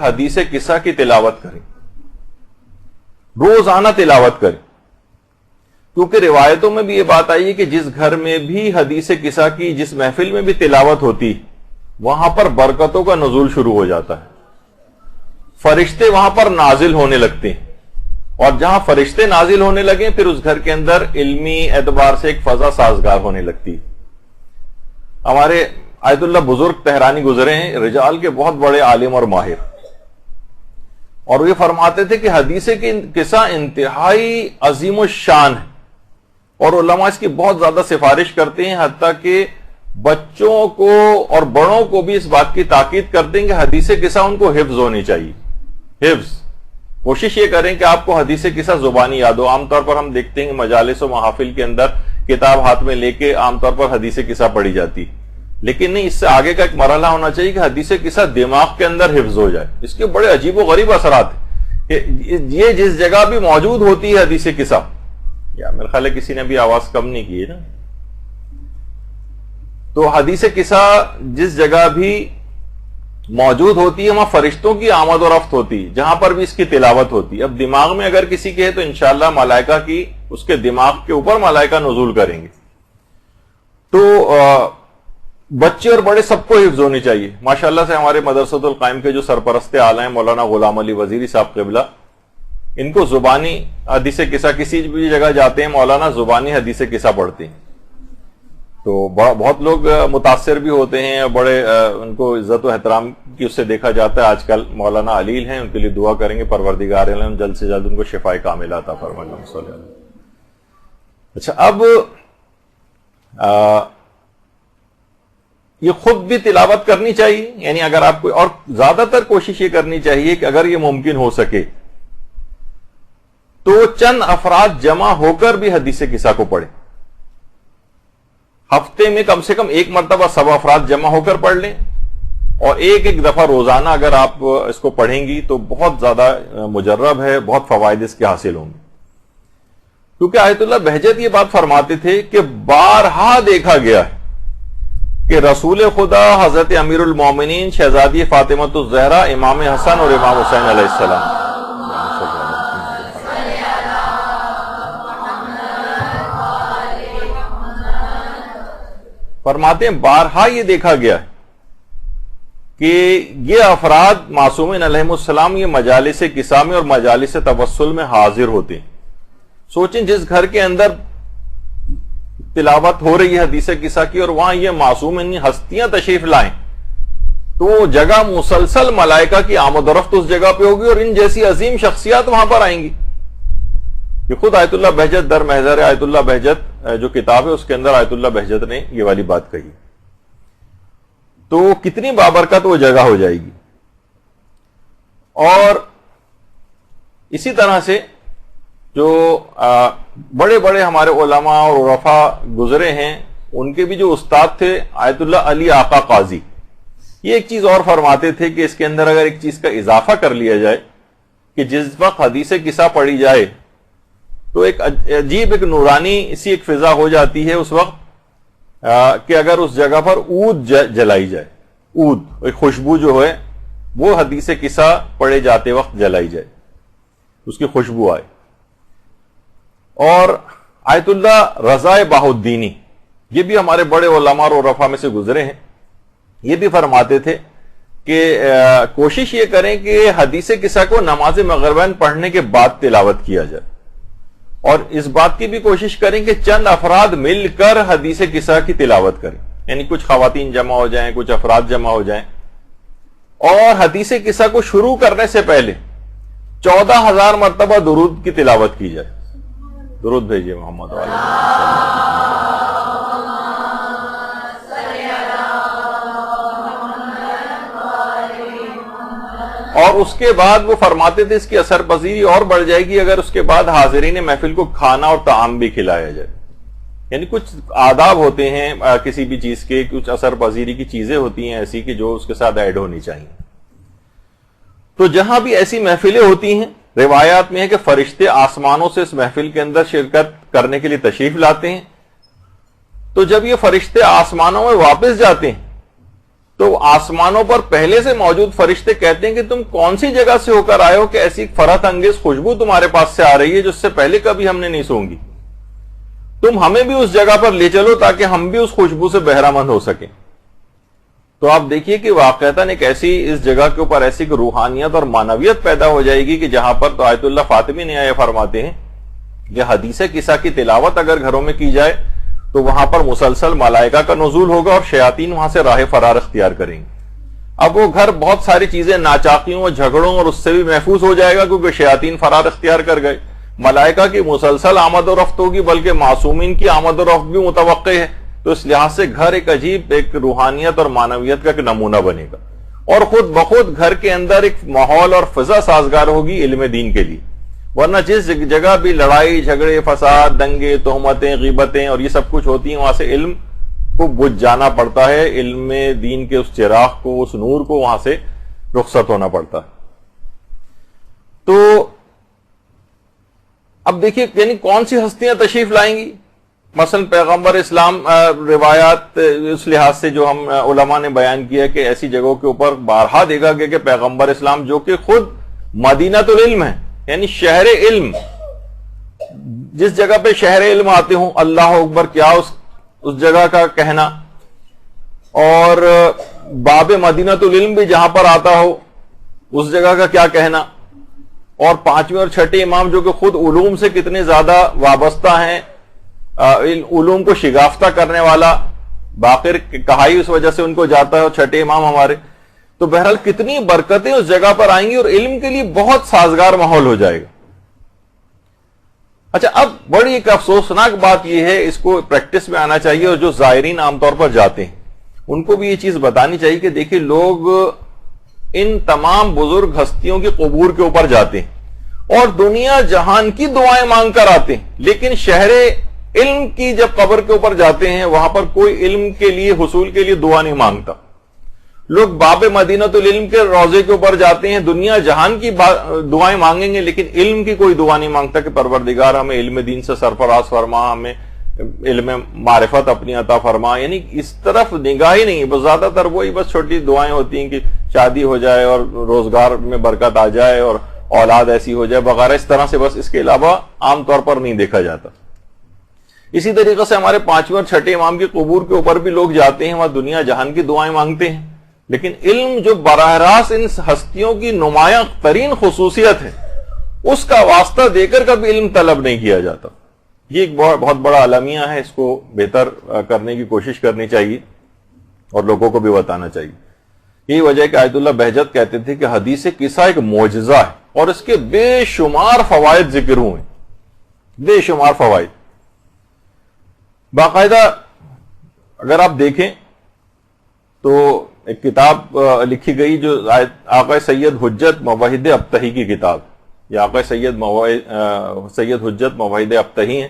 حدیث قصہ کی تلاوت کریں، روزانہ تلاوت کریں، کیونکہ روایتوں میں بھی یہ بات آئی ہے کہ جس گھر میں بھی حدیث قصہ کی، جس محفل میں بھی تلاوت ہوتی، وہاں پر برکتوں کا نزول شروع ہو جاتا ہے، فرشتے وہاں پر نازل ہونے لگتے ہیں، اور جہاں فرشتے نازل ہونے لگیں پھر اس گھر کے اندر علمی اعتبار سے ایک فضا سازگار ہونے لگتی۔ ہمارے آیت اللہ بزرگ تہرانی گزرے ہیں، رجال کے بہت بڑے عالم اور ماہر، اور وہ یہ فرماتے تھے کہ حدیث کی قصہ انتہائی عظیم الشان ہے، اور علماء اس کی بہت زیادہ سفارش کرتے ہیں، حتیٰ کہ بچوں کو اور بڑوں کو بھی اس بات کی تاکید کرتے ہیں کہ حدیث قصہ ان کو حفظ ہونی چاہیے۔ حفظ، کوشش یہ کریں کہ آپ کو حدیث قصہ زبانی یاد ہو۔ عام طور پر ہم دیکھتے ہیں کہ مجالس و محافل کے اندر کتاب ہاتھ میں لے کے عام طور پر حدیث قصہ پڑھی جاتی، لیکن نہیں، اس سے آگے کا ایک مرحلہ ہونا چاہیے کہ حدیث قصہ دماغ کے اندر حفظ ہو جائے۔ اس کے بڑے عجیب و غریب اثرات ہیں کہ یہ جس جگہ بھی موجود ہوتی ہے حدیث قصہ، یا میرے خیال ہے کسی نے بھی آواز کم نہیں کی ہے نا، تو حدیث قصہ جس جگہ بھی موجود ہوتی ہے وہاں فرشتوں کی آمد و رفت ہوتی، جہاں پر بھی اس کی تلاوت ہوتی۔ اب دماغ میں اگر کسی کے ہے تو انشاءاللہ ملائکہ کی اس کے دماغ کے اوپر ملائکہ نزول کریں گے۔ تو بچے اور بڑے سب کو حفظ ہونی چاہیے۔ ماشاءاللہ سے ہمارے مدرسۃ القائم کے جو سرپرست اعلیٰ ہیں مولانا غلام علی وزیری صاحب قبلہ، ان کو زبانی حدیث قصہ، کسی بھی جگہ جاتے ہیں مولانا زبانی حدیث قصہ پڑھتے ہیں، تو بہت لوگ متاثر بھی ہوتے ہیں، بڑے ان کو عزت و احترام کی اس سے دیکھا جاتا ہے۔ آج کل مولانا علیل ہیں، ان کے لیے دعا کریں گے، پروردگار عالم جلد سے جلد ان کو شفائے کاملہ عطا فرمائے۔ اچھا، اب یہ خود بھی تلاوت کرنی چاہیے، یعنی اگر آپ کو، اور زیادہ تر کوشش یہ کرنی چاہیے کہ اگر یہ ممکن ہو سکے تو چند افراد جمع ہو کر بھی حدیث قصہ کو پڑھیں۔ ہفتے میں کم سے کم ایک مرتبہ سب افراد جمع ہو کر پڑھ لیں، اور ایک ایک دفعہ روزانہ اگر آپ اس کو پڑھیں گی تو بہت زیادہ مجرب ہے، بہت فوائد اس کے حاصل ہوں گے۔ کیونکہ آیت اللہ بہجت یہ بات فرماتے تھے کہ بارہا دیکھا گیا ہے کہ رسول خدا حضرت امیر المومنین شہزادی فاطمۃ الزہرا، امام حسن اور امام حسین علیہ السلام، فرماتے ہیں بارہا یہ دیکھا گیا ہے کہ یہ افراد معصومین علیہم السلام یہ مجالس قصہ میں اور مجالس توسل میں حاضر ہوتے ہیں۔ سوچیں جس گھر کے اندر تلاوت ہو رہی ہے حدیث قصہ کی اور وہاں یہ معصوم ہستیاں تشریف لائیں، تو جگہ مسلسل ملائکہ کی آمد و رفت اس جگہ پہ ہوگی، اور ان جیسی عظیم شخصیات وہاں پر آئیں گی۔ یہ خود آیت اللہ بہجت در محضر آیت اللہ بہجت جو کتاب ہے اس کے اندر آیت اللہ بہجت نے یہ والی بات کہی، تو کتنی بابرکت وہ جگہ ہو جائے گی۔ اور اسی طرح سے جو بڑے بڑے ہمارے علماء اور عرفاء گزرے ہیں، ان کے بھی جو استاد تھے آیت اللہ علی آقا قاضی، یہ ایک چیز اور فرماتے تھے کہ اس کے اندر اگر ایک چیز کا اضافہ کر لیا جائے کہ جس وقت حدیث قصہ پڑھی جائے تو ایک عجیب ایک نورانی اسی ایک فضا ہو جاتی ہے اس وقت کہ اگر اس جگہ پر عود جلائی جائے، عود ایک خوشبو جو ہے وہ حدیث قصہ پڑھے جاتے وقت جلائی جائے، اس کی خوشبو آئے۔ اور آیت اللہ رضا بہاؤالدینی، یہ بھی ہمارے بڑے علماء اور عرفاء میں سے گزرے ہیں، یہ بھی فرماتے تھے کہ کوشش یہ کریں کہ حدیث قصہ کو نماز مغربین پڑھنے کے بعد تلاوت کیا جائے، اور اس بات کی بھی کوشش کریں کہ چند افراد مل کر حدیث قصہ کی تلاوت کریں، یعنی کچھ خواتین جمع ہو جائیں، کچھ افراد جمع ہو جائیں، اور حدیث قصہ کو شروع کرنے سے پہلے 14,000 مرتبہ درود کی تلاوت کی جائے۔ درود بھیجیے محمد علیہ اور اس کے بعد وہ فرماتے تھے اس کی اثر پذیری اور بڑھ جائے گی اگر اس کے بعد حاضرین محفل کو کھانا اور طعام بھی کھلایا جائے، یعنی کچھ آداب ہوتے ہیں کسی بھی چیز کے، کچھ اثر پذیری کی چیزیں ہوتی ہیں ایسی کہ جو اس کے ساتھ ایڈ ہونی چاہیے۔ تو جہاں بھی ایسی محفلیں ہوتی ہیں، روایات میں ہے کہ فرشتے آسمانوں سے اس محفل کے اندر شرکت کرنے کے لیے تشریف لاتے ہیں، تو جب یہ فرشتے آسمانوں میں واپس جاتے ہیں تو آسمانوں پر پہلے سے موجود فرشتے کہتے ہیں کہ تم کون سی جگہ سے ہو کر آئے ہو کہ ایسی فرحت انگیز خوشبو تمہارے پاس سے آ رہی ہے جو اس سے پہلے کبھی ہم نے نہیں سونگی. تم ہمیں بھی اس جگہ پر لے چلو تاکہ ہم بھی اس خوشبو سے بہرہ مند ہو سکیں. تو آپ دیکھیے کہ واقعتاً ایک ایسی اس جگہ کے اوپر ایسی روحانیت اور معنویت پیدا ہو جائے گی کہ جہاں پر تو آیت اللہ فاطمی نے یہ فرماتے ہیں کہ حدیث قصہ کی تلاوت اگر گھروں میں کی جائے تو وہاں پر مسلسل ملائکہ کا نزول ہوگا اور شیاطین وہاں سے راہ فرار اختیار کریں گے. اب وہ گھر بہت ساری چیزیں ناچاقیوں اور جھگڑوں اور اس سے بھی محفوظ ہو جائے گا کیونکہ شیاطین فرار اختیار کر گئے. ملائکہ کی مسلسل آمد و رفت ہوگی بلکہ معصومین کی آمد و رفت بھی متوقع ہے. تو اس لحاظ سے گھر ایک عجیب ایک روحانیت اور معنویت کا ایک نمونہ بنے گا اور خود بخود گھر کے اندر ایک ماحول اور فضا سازگار ہوگی علم دین کے لیے. ورنہ جس جگہ بھی لڑائی جھگڑے فساد دنگے تہمتیں غیبتیں اور یہ سب کچھ ہوتی ہیں وہاں سے علم کو بجھ جانا پڑتا ہے. علم دین کے اس چراغ کو اس نور کو وہاں سے رخصت ہونا پڑتا ہے. تو اب دیکھیے یعنی کون سی ہستیاں تشریف لائیں گی. مثلا پیغمبر اسلام روایات اس لحاظ سے جو ہم علماء نے بیان کیا کہ ایسی جگہوں کے اوپر بارہا دیکھا گیا کہ پیغمبر اسلام جو کہ خود مدینہ العلم ہے یعنی شہر علم, جس جگہ پہ شہر علم آتے ہوں اللہ اکبر کیا اس جگہ کا کہنا, اور باب مدینہ العلم بھی جہاں پر آتا ہو اس جگہ کا کیا کہنا, اور پانچویں اور چھٹے امام جو کہ خود علوم سے کتنے زیادہ وابستہ ہیں, علوم کو شگافتہ کرنے والا باقر کہائی اس وجہ سے ان کو جاتا ہے, اور چھٹے امام ہمارے. تو بہرحال کتنی برکتیں اس جگہ پر آئیں گی اور علم کے لیے بہت سازگار ماحول ہو جائے گا. اچھا اب بڑی ایک افسوسناک بات یہ ہے, اس کو پریکٹس میں آنا چاہیے اور جو زائرین عام طور پر جاتے ہیں ان کو بھی یہ چیز بتانی چاہیے کہ دیکھیں لوگ ان تمام بزرگ ہستیوں کے قبور کے اوپر جاتے ہیں اور دنیا جہان کی دعائیں مانگ کر آتے ہیں, لیکن شہر علم کی جب قبر کے اوپر جاتے ہیں وہاں پر کوئی علم کے لیے حصول کے لیے دعا نہیں مانگتا. لوگ باب مدینۃ العلم کے روضے کے اوپر جاتے ہیں, دنیا جہان کی دعائیں مانگیں گے لیکن علم کی کوئی دعا نہیں مانگتا کہ پروردگار ہمیں علم دین سے سرفراز فرما, ہمیں علم معرفت اپنی عطا فرما. یعنی اس طرف نگاہ ہی نہیں, بس زیادہ تر وہی بس چھوٹی دعائیں ہوتی ہیں کہ شادی ہو جائے اور روزگار میں برکت آ جائے اور اولاد ایسی ہو جائے وغیرہ, اس طرح سے بس, اس کے علاوہ عام طور پر نہیں دیکھا جاتا. اسی طریقے سے ہمارے پانچویں اور چھٹے امام کے قبور کے اوپر بھی لوگ جاتے ہیں, وہاں دنیا جہان کی دعائیں مانگتے ہیں, لیکن علم جو براہ راست ان ہستیوں کی نمایاں ترین خصوصیت ہے اس کا واسطہ دے کر کبھی علم طلب نہیں کیا جاتا. یہ ایک بہت بڑا المیہ ہے, اس کو بہتر کرنے کی کوشش کرنی چاہیے اور لوگوں کو بھی بتانا چاہیے. یہی وجہ ہے کہ آیت اللہ بہجت کہتے تھے کہ حدیث قصہ ایک معجزہ ہے اور اس کے بے شمار فوائد ذکر ہوئے, بے شمار فوائد. باقاعدہ اگر آپ دیکھیں تو ایک کتاب لکھی گئی جو آقا سید حجت موحد ابتہی کی کتاب, یہ آقا سید حجت موحد ابتہی ہیں.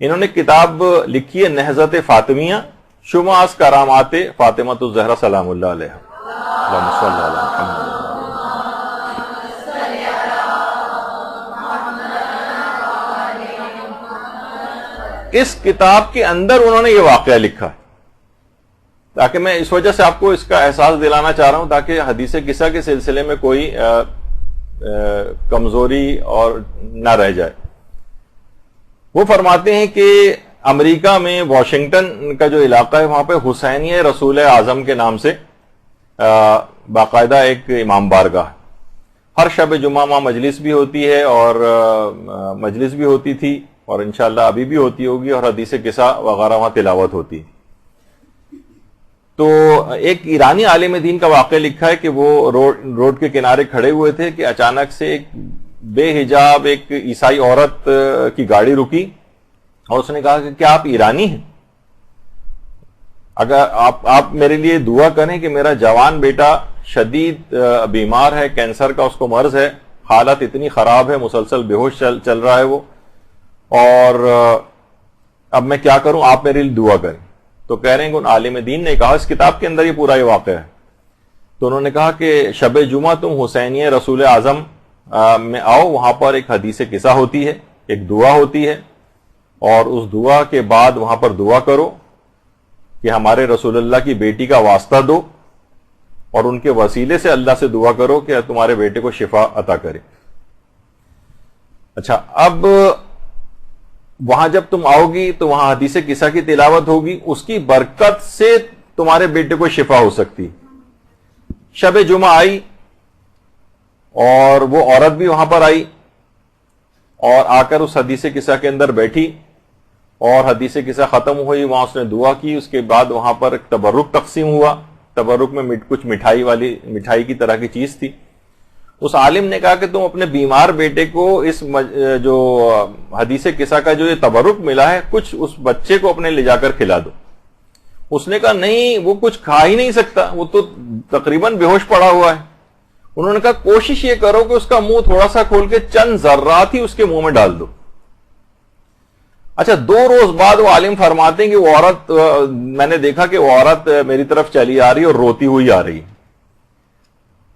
انہوں نے کتاب لکھی ہے نہضت فاطمیہ شماس کرامات فاطمۃ الزہرا سلام اللہ علیہ. اللہم صلی علی محمد. اس کتاب کے اندر انہوں نے یہ واقعہ لکھا ہے, تاکہ میں اس وجہ سے آپ کو اس کا احساس دلانا چاہ رہا ہوں تاکہ حدیث قصہ کے سلسلے میں کوئی کمزوری اور نہ رہ جائے. وہ فرماتے ہیں کہ امریکہ میں واشنگٹن کا جو علاقہ ہے وہاں پہ حسینیہ رسول اعظم کے نام سے باقاعدہ ایک امام بارگاہ ہے. ہر شب جمعہ وہاں مجلس بھی ہوتی ہے اور مجلس بھی ہوتی تھی اور انشاءاللہ ابھی بھی ہوتی ہوگی, اور حدیث قصہ وغیرہ وہاں تلاوت ہوتی. تو ایک ایرانی عالم دین کا واقعہ لکھا ہے کہ وہ روڈ کے کنارے کھڑے ہوئے تھے کہ اچانک سے ایک بے حجاب ایک عیسائی عورت کی گاڑی رکی اور اس نے کہا کہ کیا آپ ایرانی ہیں؟ اگر آپ میرے لیے دعا کریں کہ میرا جوان بیٹا شدید بیمار ہے, کینسر کا اس کو مرض ہے, حالت اتنی خراب ہے, مسلسل بے ہوش چل رہا ہے وہ, اور اب میں کیا کروں, آپ میرے لیے دعا کریں. تو کہہ رہے ہیں کہ ان عالم دین نے کہا, اس کتاب کے اندر یہ پورا یہ واقعہ ہے, تو انہوں نے کہا کہ شب جمعہ تم حسینیہ رسول اعظم میں آؤ, وہاں پر ایک حدیث قصہ ہوتی ہے, ایک دعا ہوتی ہے, اور اس دعا کے بعد وہاں پر دعا کرو کہ ہمارے رسول اللہ کی بیٹی کا واسطہ دو اور ان کے وسیلے سے اللہ سے دعا کرو کہ تمہارے بیٹے کو شفا عطا کرے۔ اچھا، اب وہاں جب تم آؤ گی تو وہاں حدیث قصہ کی تلاوت ہوگی، اس کی برکت سے تمہارے بیٹے کو شفا ہو سکتی۔ شب جمعہ آئی اور وہ عورت بھی وہاں پر آئی اور آ کر اس حدیث قصہ کے اندر بیٹھی، اور حدیث قصہ ختم ہوئی، وہاں اس نے دعا کی۔ اس کے بعد وہاں پر ایک تبرک تقسیم ہوا، تبرک میں کچھ مٹھائی کی طرح کی چیز تھی۔ اس عالم نے کہا کہ تم اپنے بیمار بیٹے کو اس جو حدیث قصہ کا جو یہ تبرک ملا ہے، کچھ اس بچے کو اپنے لے جا کر کھلا دو۔ اس نے کہا نہیں، وہ کچھ کھا ہی نہیں سکتا، وہ تو تقریباً بے ہوش پڑا ہوا ہے۔ انہوں نے کہا کوشش یہ کرو کہ اس کا منہ تھوڑا سا کھول کے چند ذرات ہی اس کے منہ میں ڈال دو۔ اچھا، 2 روز بعد وہ عالم فرماتے ہیں کہ وہ عورت، میں نے دیکھا کہ وہ عورت میری طرف چلی آ رہی اور روتی ہوئی آ رہی۔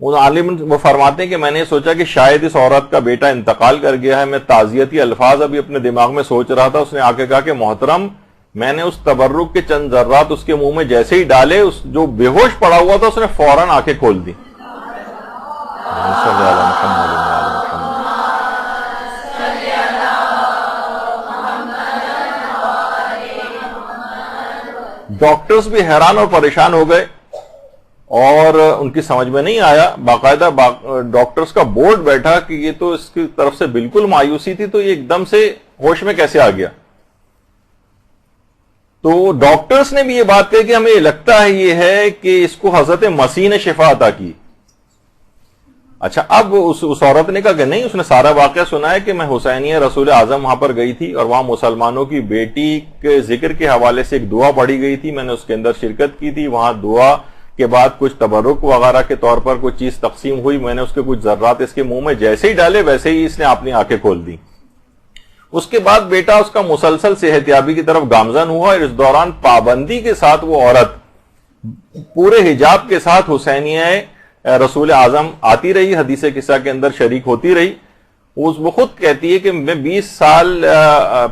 وہ عالم وہ فرماتے ہیں کہ میں نے سوچا کہ شاید اس عورت کا بیٹا انتقال کر گیا ہے۔ میں تعزیتی الفاظ ابھی اپنے دماغ میں سوچ رہا تھا، اس نے آ کے کہا کہ محترم، میں نے اس تبرک کے چند ذرات اس کے منہ میں جیسے ہی ڈالے، اس جو بے ہوش پڑا ہوا تھا اس نے فوراً آنکھیں کھول دی۔ ڈاکٹرز بھی حیران اور پریشان ہو گئے اور ان کی سمجھ میں نہیں آیا۔ باقاعدہ ڈاکٹرز کا بورڈ بیٹھا کہ یہ تو اس کی طرف سے بالکل مایوسی تھی، تو یہ ایک دم سے ہوش میں کیسے آ گیا؟ تو ڈاکٹرز نے بھی یہ بات کہی کہ ہمیں یہ لگتا ہے یہ ہے کہ اس کو حضرت مسیح نے شفا عطا کی۔ اچھا، اب اس عورت نے کہا کہ نہیں، اس نے سارا واقعہ سنا ہے کہ میں حسینیہ رسول اعظم وہاں پر گئی تھی اور وہاں مسلمانوں کی بیٹی کے ذکر کے حوالے سے ایک دعا پڑھی گئی تھی، میں نے اس کے اندر شرکت کی تھی۔ وہاں دعا کے بعد کچھ تبرک وغیرہ کے طور پر کچھ چیز تقسیم ہوئی، میں نے اس کے کچھ ذرات اس کے منہ میں جیسے ہی ڈالے ویسے ہی اس نے اپنی آنکھیں کھول دی۔ اس کے بعد بیٹا اس کا مسلسل صحت یابی کی طرف گامزن ہوا، اور اس دوران پابندی کے ساتھ وہ عورت پورے حجاب کے ساتھ حسینیہ رسول اعظم آتی رہی، حدیث قصہ کے اندر شریک ہوتی رہی۔ وہ خود کہتی ہے کہ میں 20 سال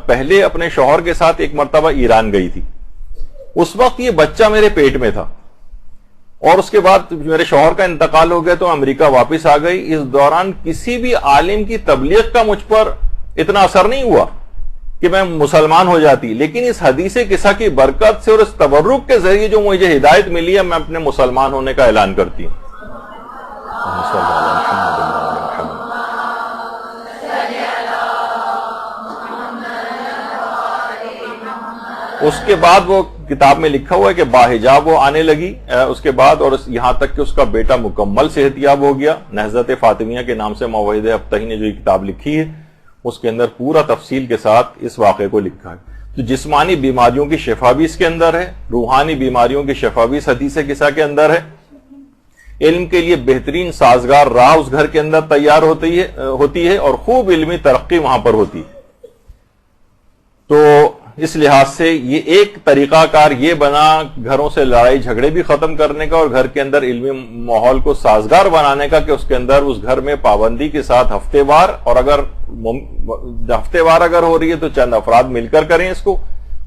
پہلے اپنے شوہر کے ساتھ ایک مرتبہ ایران گئی تھی، اس وقت یہ بچہ میرے پیٹ میں تھا، اور اس کے بعد میرے شوہر کا انتقال ہو گیا تو امریکہ واپس آ گئی۔ اس دوران کسی بھی عالم کی تبلیغ کا مجھ پر اتنا اثر نہیں ہوا کہ میں مسلمان ہو جاتی، لیکن اس حدیث قصہ کی برکت سے اور اس تبرک کے ذریعے جو مجھے ہدایت ملی ہے، میں اپنے مسلمان ہونے کا اعلان کرتی ہوں۔ اس کے بعد وہ کتاب میں لکھا ہوا ہے کہ باحجاب وہ آنے لگی اس کے بعد، اور یہاں تک کہ اس کا بیٹا مکمل صحت یاب ہو گیا۔ نہضت فاطمیہ کے نام سے موحد ابتہی نے جو یہ کتاب لکھی ہے، اس کے اندر پورا تفصیل کے ساتھ اس واقعے کو لکھا ہے۔ تو جسمانی بیماریوں کی شفا بھی اس کے اندر ہے، روحانی بیماریوں کی شفا بھی اس حدیث قصہ کے اندر ہے۔ علم کے لیے بہترین سازگار راہ اس گھر کے اندر تیار ہوتی ہے اور خوب علمی ترقی وہاں پر ہوتی ہے۔ تو اس لحاظ سے یہ ایک طریقہ کار یہ بنا گھروں سے لڑائی جھگڑے بھی ختم کرنے کا اور گھر کے اندر علمی ماحول کو سازگار بنانے کا، کہ اس کے اندر اس گھر میں پابندی کے ساتھ ہفتے وار، اور اگر ہفتے وار اگر ہو رہی ہے تو چند افراد مل کر کریں اس کو،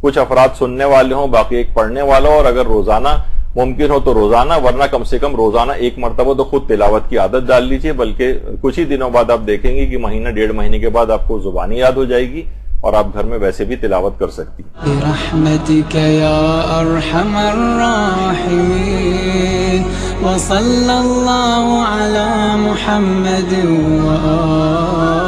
کچھ افراد سننے والے ہوں، باقی ایک پڑھنے والا ہو، اور اگر روزانہ ممکن ہو تو روزانہ، ورنہ کم سے کم روزانہ ایک مرتبہ تو خود تلاوت کی عادت ڈال لیجئے، بلکہ کچھ ہی دنوں بعد آپ دیکھیں گے کہ مہینہ 1.5 مہینے کے بعد آپ کو زبانی یاد ہو جائے گی اور آپ گھر میں ویسے بھی تلاوت کر سکتی۔ برحمتک یا ارحم الراحمین وصلی اللہ علی محمد وآلہ